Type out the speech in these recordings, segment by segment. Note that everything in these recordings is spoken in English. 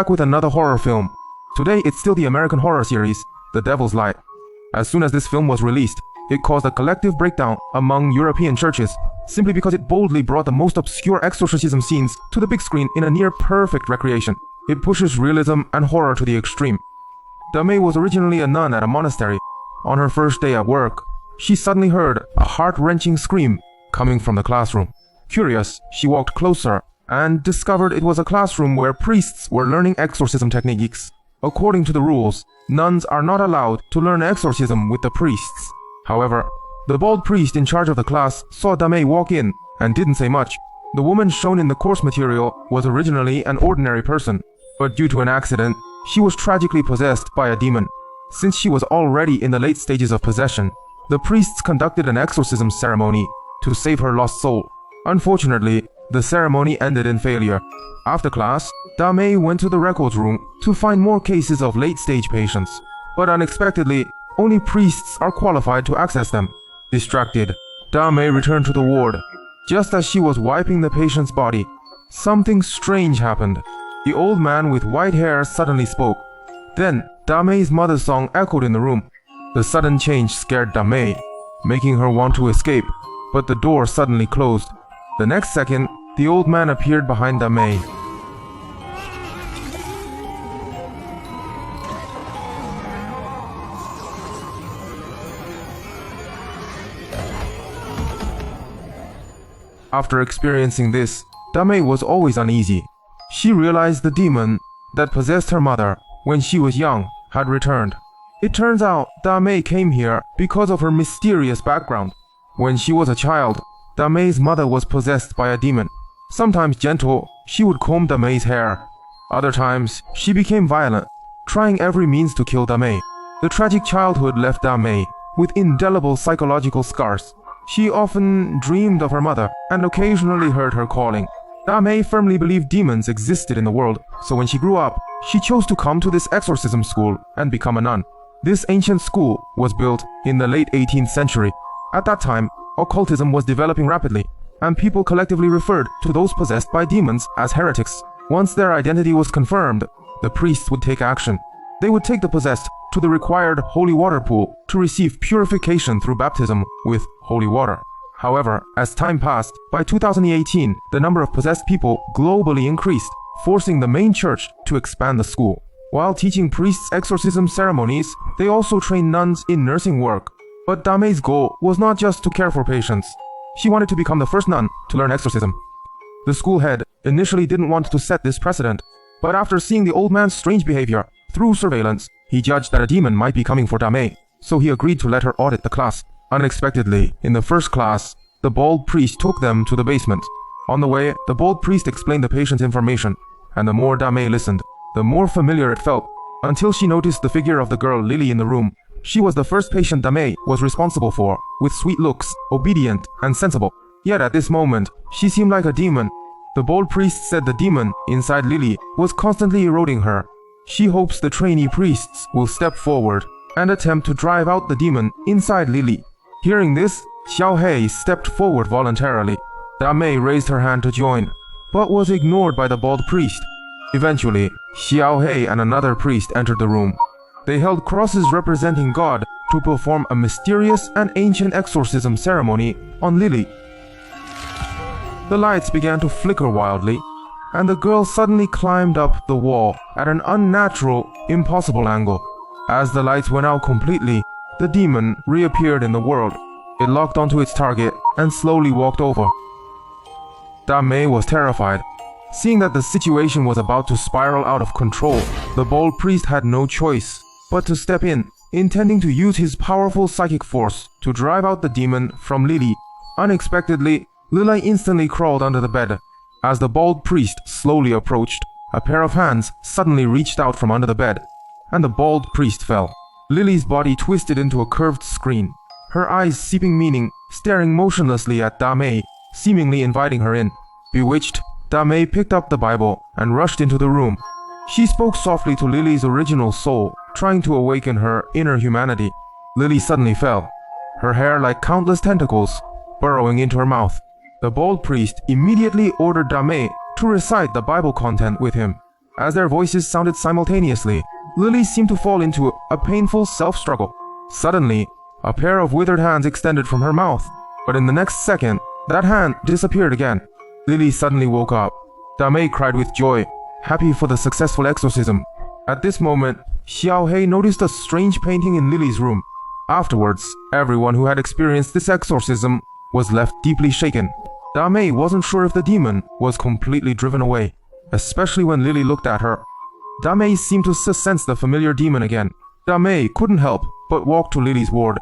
back with another horror film. Today it's still the American horror series, The Devil's Light. As soon as this film was released, it caused a collective breakdown among European churches, simply because it boldly brought the most obscure exorcism scenes to the big screen in a near-perfect recreation. It pushes realism and horror to the extreme. Dame was originally a nun at a monastery. On her first day at work, she suddenly heard a heart-wrenching scream coming from the classroom. Curious, she walked closer and discovered it was a classroom where priests were learning exorcism techniques. According to the rules, nuns are not allowed to learn exorcism with the priests. However, the bald priest in charge of the class saw Dame walk in and didn't say much. The woman shown in the course material was originally an ordinary person, but due to an accident, she was tragically possessed by a demon. Since she was already in the late stages of possession, the priests conducted an exorcism ceremony to save her lost soul. Unfortunately, the ceremony ended in failure. After class, Dame went to the records room to find more cases of late-stage patients, but unexpectedly, only priests are qualified to access them. Distracted, Dame returned to the ward. Just as she was wiping the patient's body, something strange happened. The old man with white hair suddenly spoke. Then, Dame's mother's song echoed in the room. The sudden change scared Dame, making her want to escape, but the door suddenly closed. The next second, the old man appeared behind Dame. After experiencing this, Dame was always uneasy. She realized the demon that possessed her mother when she was young had returned. It turns out Dame came here because of her mysterious background. When she was a child, Dame's mother was possessed by a demon. Sometimes gentle, she would comb Dame's hair. Other times, she became violent, trying every means to kill Dame. The tragic childhood left Dame with indelible psychological scars. She often dreamed of her mother and occasionally heard her calling. Dame firmly believed demons existed in the world, so when she grew up, she chose to come to this exorcism school and become a nun. This ancient school was built in the late 18th century. At that time, occultism was developing rapidly, and people collectively referred to those possessed by demons as heretics. Once their identity was confirmed, the priests would take action. They would take the possessed to the required holy water pool to receive purification through baptism with holy water. However, as time passed, by 2018, the number of possessed people globally increased, forcing the main church to expand the school. While teaching priests exorcism ceremonies, they also trained nuns in nursing work. But Dame's goal was not just to care for patients. She wanted to become the first nun to learn exorcism. The school head initially didn't want to set this precedent, but after seeing the old man's strange behavior through surveillance, he judged that a demon might be coming for Dame, so he agreed to let her audit the class. Unexpectedly, in the first class, the bald priest took them to the basement. On the way, the bald priest explained the patient's information, and the more Dame listened, the more familiar it felt, until she noticed the figure of the girl Lily in the room. She was the first patient Dame was responsible for, with sweet looks, obedient, and sensible. Yet at this moment, she seemed like a demon. The bold priest said the demon inside Lily was constantly eroding her. She hopes the trainee priests will step forward and attempt to drive out the demon inside Lily. Hearing this, Xiaohei stepped forward voluntarily. Dame raised her hand to join, but was ignored by the bald priest. Eventually, Xiaohei and another priest entered the room. They held crosses representing God to perform a mysterious and ancient exorcism ceremony on Lily. The lights began to flicker wildly, and the girl suddenly climbed up the wall at an unnatural, impossible angle. As the lights went out completely, the demon reappeared in the world. It locked onto its target and slowly walked over. Dame was terrified. Seeing that the situation was about to spiral out of control, the bold priest had no choice but to step in, intending to use his powerful psychic force to drive out the demon from Lily. Unexpectedly, Lily instantly crawled under the bed. As the bald priest slowly approached, a pair of hands suddenly reached out from under the bed, and the bald priest fell. Lily's body twisted into a curved screen, her eyes seeping meaning, staring motionlessly at Dame, seemingly inviting her in. Bewitched, Dame picked up the Bible and rushed into the room. She spoke softly to Lily's original soul, trying to awaken her inner humanity. Lily suddenly fell, her hair like countless tentacles burrowing into her mouth. The bold priest immediately ordered Dame to recite the Bible content with him. As their voices sounded simultaneously, Lily seemed to fall into a painful self-struggle. Suddenly, a pair of withered hands extended from her mouth, but in the next second, that hand disappeared again. Lily suddenly woke up. Damei cried with joy, happy for the successful exorcism. At this moment, Xiaohei noticed a strange painting in Lily's room. Afterwards, everyone who had experienced this exorcism was left deeply shaken. Damei wasn't sure if the demon was completely driven away, especially when Lily looked at her. Damei seemed to sense the familiar demon again. Damei couldn't help but walk to Lily's ward,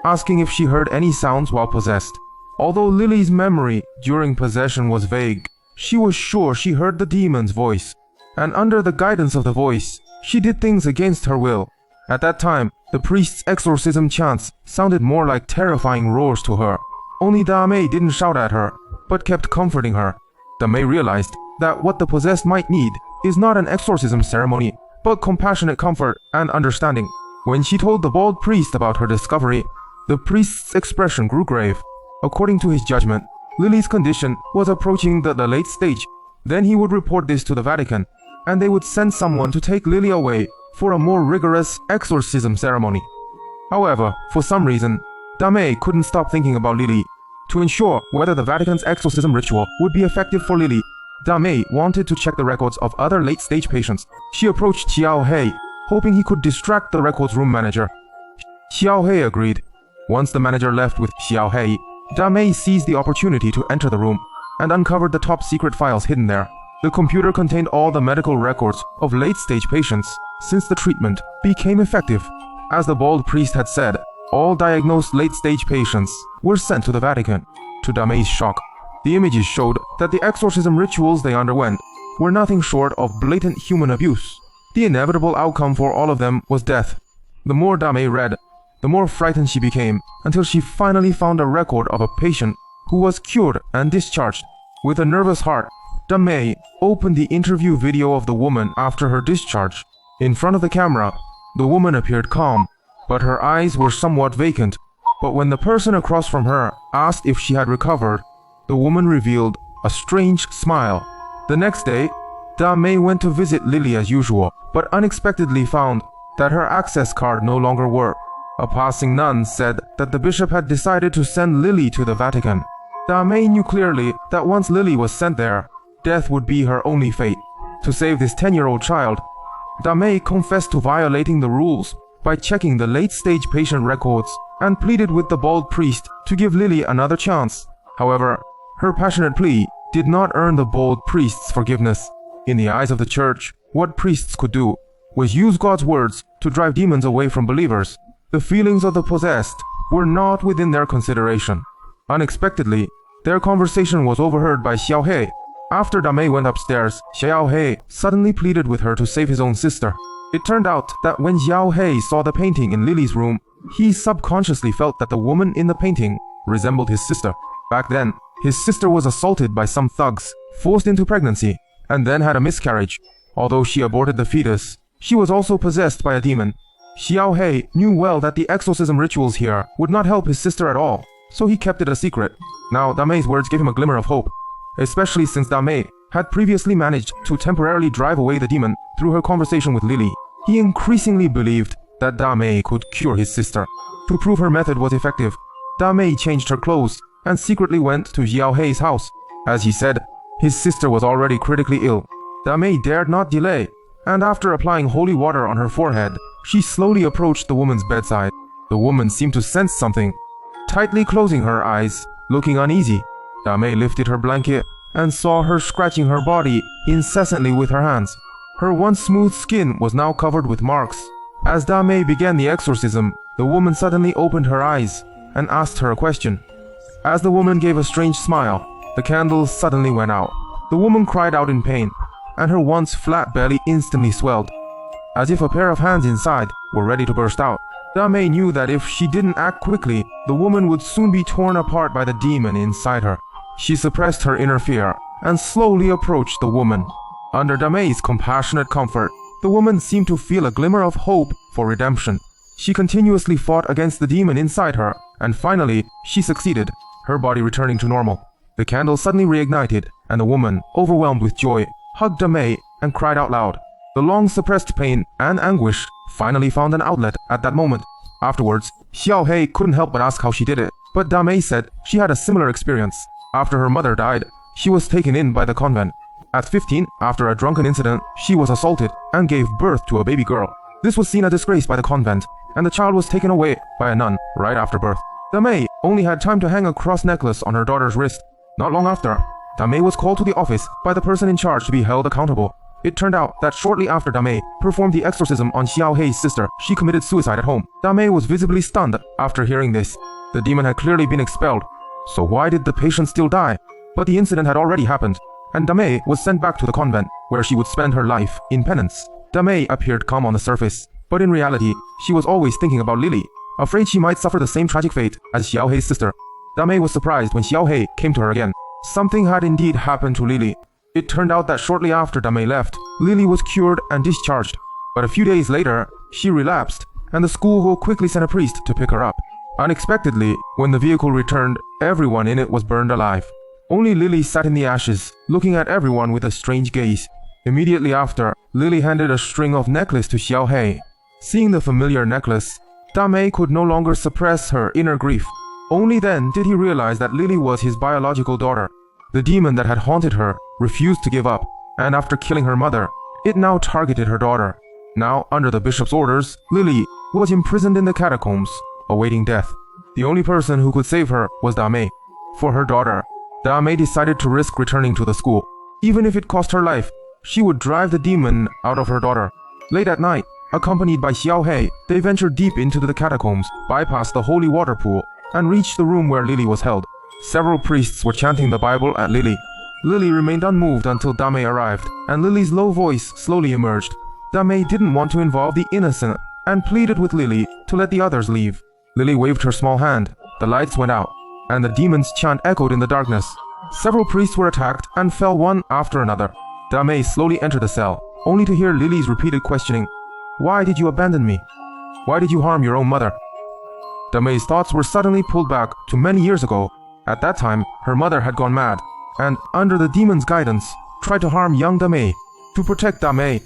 asking if she heard any sounds while possessed. Although Lily's memory during possession was vague, she was sure she heard the demon's voice, and under the guidance of the voice, she did things against her will. At that time, the priest's exorcism chants sounded more like terrifying roars to her. Only Damei didn't shout at her, but kept comforting her. Damei realized that what the possessed might need is not an exorcism ceremony, but compassionate comfort and understanding. When she told the bald priest about her discovery, the priest's expression grew grave. According to his judgment, Lily's condition was approaching the late stage. Then he would report this to the Vatican, and they would send someone to take Lily away for a more rigorous exorcism ceremony. However, for some reason, Damei couldn't stop thinking about Lily. To ensure whether the Vatican's exorcism ritual would be effective for Lily, Damei wanted to check the records of other late-stage patients. She approached Xiaohei, hoping he could distract the records room manager. Xiaohei agreed. Once the manager left with Xiaohei, Damei seized the opportunity to enter the room and uncovered the top-secret files hidden there. The computer contained all the medical records of late-stage patients since the treatment became effective. As the bald priest had said, all diagnosed late-stage patients were sent to the Vatican. To Damei's shock, the images showed that the exorcism rituals they underwent were nothing short of blatant human abuse. The inevitable outcome for all of them was death. The more Damei read, the more frightened she became, until she finally found a record of a patient who was cured and discharged. With a nervous heart, Damei opened the interview video of the woman after her discharge. In front of the camera, the woman appeared calm, but her eyes were somewhat vacant. But when the person across from her asked if she had recovered, the woman revealed a strange smile. The next day, Damei went to visit Lily as usual, but unexpectedly found that her access card no longer worked. A passing nun said that the bishop had decided to send Lily to the Vatican. Damei knew clearly that once Lily was sent there, death would be her only fate. To save this 10-year-old child, Damei confessed to violating the rules by checking the late-stage patient records and pleaded with the bald priest to give Lily another chance. However, her passionate plea did not earn the bald priest's forgiveness. In the eyes of the church, what priests could do was use God's words to drive demons away from believers. The feelings of the possessed were not within their consideration. Unexpectedly, their conversation was overheard by Xiaohei. After Damei went upstairs, Xiaohei suddenly pleaded with her to save his own sister. It turned out that when Xiaohei saw the painting in Lily's room, he subconsciously felt that the woman in the painting resembled his sister. Back then, his sister was assaulted by some thugs, forced into pregnancy, and then had a miscarriage. Although she aborted the fetus, she was also possessed by a demon. Xiaohei knew well that the exorcism rituals here would not help his sister at all, so he kept it a secret. Now, Damei's words gave him a glimmer of hope, especially since Damei had previously managed to temporarily drive away the demon through her conversation with Lily. He increasingly believed that Damei could cure his sister. To prove her method was effective, Damei changed her clothes and secretly went to Xiaohei's house. As he said, his sister was already critically ill. Damei dared not delay, and after applying holy water on her forehead, she slowly approached the woman's bedside. The woman seemed to sense something. Tightly closing her eyes, looking uneasy, Damei lifted her blanket and saw her scratching her body incessantly with her hands. Her once smooth skin was now covered with marks. As Damei began the exorcism, the woman suddenly opened her eyes and asked her a question. As the woman gave a strange smile, the candles suddenly went out. The woman cried out in pain, and her once flat belly instantly swelled, as if a pair of hands inside were ready to burst out. Damei knew that if she didn't act quickly, the woman would soon be torn apart by the demon inside her. She suppressed her inner fear and slowly approached the woman. Under Damei's compassionate comfort, the woman seemed to feel a glimmer of hope for redemption. She continuously fought against the demon inside her, and finally, she succeeded, her body returning to normal. The candle suddenly reignited, and the woman, overwhelmed with joy, hugged Damei and cried out loud. The long-suppressed pain and anguish finally found an outlet at that moment. Afterwards, Xiaohei couldn't help but ask how she did it, but Damei said she had a similar experience. After her mother died, she was taken in by the convent. At 15, after a drunken incident, she was assaulted and gave birth to a baby girl. This was seen a disgrace by the convent, and the child was taken away by a nun right after birth. Damei only had time to hang a cross necklace on her daughter's wrist. Not long after, Damei was called to the office by the person in charge to be held accountable. It turned out that shortly after Damei performed the exorcism on Xiaohei's sister, she committed suicide at home. Damei was visibly stunned after hearing this. The demon had clearly been expelled, so why did the patient still die? But the incident had already happened, and Damei was sent back to the convent, where she would spend her life in penance. Damei appeared calm on the surface, but in reality, she was always thinking about Lily, afraid she might suffer the same tragic fate as Xiaohei's sister. Damei was surprised when Xiaohei came to her again. Something had indeed happened to Lily. It turned out that shortly after Damei left, Lily was cured and discharged. But a few days later, she relapsed, and the school quickly sent a priest to pick her up. Unexpectedly, when the vehicle returned, everyone in it was burned alive. Only Lily sat in the ashes, looking at everyone with a strange gaze. Immediately after, Lily handed a string of necklace to Xiaohei. Seeing the familiar necklace, Damei could no longer suppress her inner grief. Only then did he realize that Lily was his biological daughter. The demon that had haunted her refused to give up, and after killing her mother, it now targeted her daughter. Now, under the bishop's orders, Lily was imprisoned in the catacombs, awaiting death. The only person who could save her was Damei. For her daughter, Damei decided to risk returning to the school. Even if it cost her life, she would drive the demon out of her daughter. Late at night, accompanied by Xiaohei, they ventured deep into the catacombs, bypassed the holy water pool, and reached the room where Lily was held. Several priests were chanting the Bible at Lily. Lily remained unmoved until Damei arrived, and Lily's low voice slowly emerged. Damei didn't want to involve the innocent and pleaded with Lily to let the others leave. Lily waved her small hand, the lights went out, and the demon's chant echoed in the darkness. Several priests were attacked and fell one after another. Damei slowly entered the cell, only to hear Lily's repeated questioning. Why did you abandon me? Why did you harm your own mother? Damei's thoughts were suddenly pulled back to many years ago. At that time, her mother had gone mad, and, under the demon's guidance, tried to harm young Damei. To protect Damei,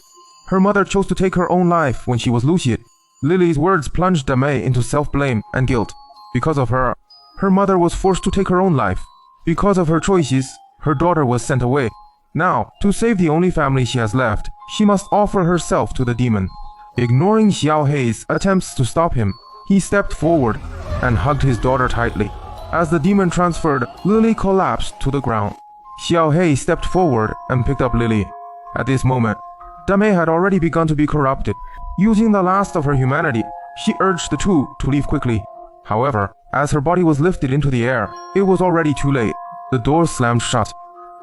her mother chose to take her own life when she was lucid. Lily's words plunged Damei into self-blame and guilt. Because of her, her mother was forced to take her own life. Because of her choices, her daughter was sent away. Now, to save the only family she has left, she must offer herself to the demon. Ignoring Xiaohei's attempts to stop him, he stepped forward and hugged his daughter tightly. As the demon transferred, Lily collapsed to the ground. Xiaohei stepped forward and picked up Lily. At this moment, Damei had already begun to be corrupted. Using the last of her humanity, she urged the two to leave quickly. However, as her body was lifted into the air, it was already too late. The door slammed shut,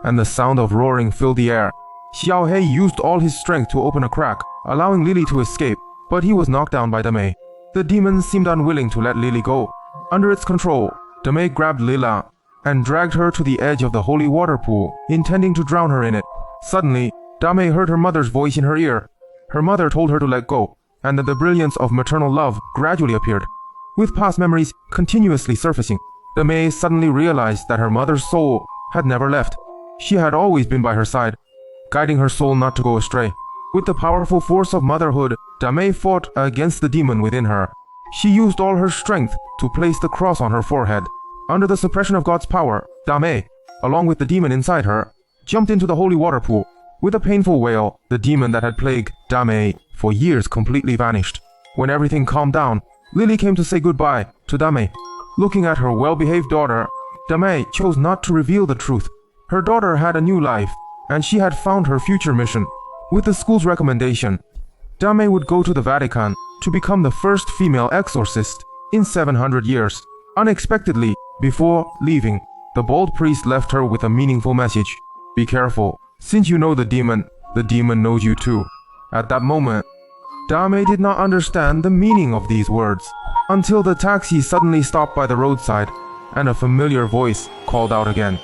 and the sound of roaring filled the air. Xiaohei used all his strength to open a crack, allowing Lily to escape, but he was knocked down by Damei. The demon seemed unwilling to let Lily go. Under its control, Damei grabbed Lila and dragged her to the edge of the holy water pool, intending to drown her in it. Suddenly, Damei heard her mother's voice in her ear. Her mother told her to let go, and that the brilliance of maternal love gradually appeared. With past memories continuously surfacing, Damei suddenly realized that her mother's soul had never left. She had always been by her side, guiding her soul not to go astray. With the powerful force of motherhood, Damei fought against the demon within her. She used all her strength to place the cross on her forehead. Under the suppression of God's power, Damei, along with the demon inside her, jumped into the holy water pool. With a painful wail, the demon that had plagued Damei for years completely vanished. When everything calmed down, Lily came to say goodbye to Damei. Looking at her well-behaved daughter, Damei chose not to reveal the truth. Her daughter had a new life, and she had found her future mission. With the school's recommendation, Damei would go to the Vatican to become the first female exorcist in 700 years. Unexpectedly, before leaving, the bold priest left her with a meaningful message. Be careful, since you know the demon knows you too. At that moment, Damei did not understand the meaning of these words, until the taxi suddenly stopped by the roadside, and a familiar voice called out again.